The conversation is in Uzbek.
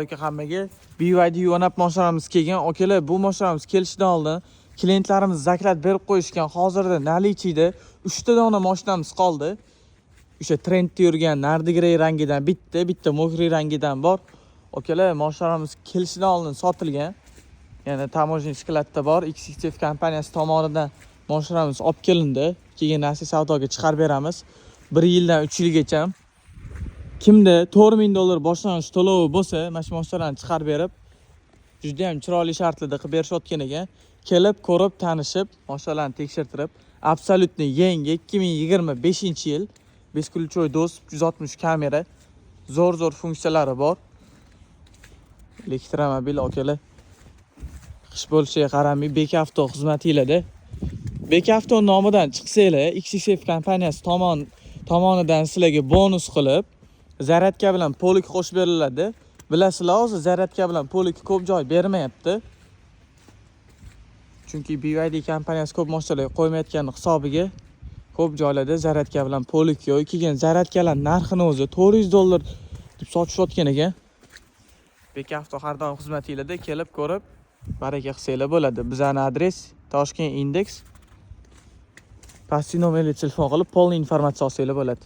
Hammaga BYD yonab mashinamiz kelgan. Akalar, bu mashinamiz kelishidan oldin klientlarimiz zakat berib qo'yishgan. Hozirda наличиеda 3 ta dona mashinamiz qoldi. O'sha trendda yurgan nardigray rangidan bitta mokriy rangidan bor. Akalar, mashinamiz kelishidan oldin sotilgan. Ya'ni tamojiy skladda bor. XXF kompaniyasi tomonidan mashinamiz olib kelindi. Keyin asli savdoga chiqarib beramiz. 1 yildan 3 yilgacha. Kimda $4000 boshlanish to'lovi bo'lsa, mana shu mashinalarni chiqarib berib, juda ham chiroyli shartlarda qilib berishayotgan ekan. Kelib, ko'rib, tanishib, mashinalarni tekshirtirib, absolutni yangi 2025-yil 5 ключевой достуp, 160 kamera, zo'r funksiyalari bor. Elektromobil akalar. Qish bo'lishiga qaramay, Bekavto xizmatinglarda. Bekavto nomidan chiqsanglar, XXF kompaniyasi tomonidan sizlarga bonus qilib zaryadka bilan polik qo'shib beriladi. Bilasizlar, hozir zaryadka bilan polik ko'p joy bermayapti. Chunki BYD kompaniyasi ko'p mashinalarga qo'ymayotgani hisobiga ko'p joylarda zaryadka bilan polik yo'q. Keyin zaryadkalar narxini o'zi $400 deb sotishayotgan ekan. Bekavto har doim xizmatinglarda kelib ko'rib, baraka qilsanglar bo'ladi. Bizning adres Toshkent Index. Pastki nomerli telefon qilib, polni informatsiya olsanglar bo'ladi.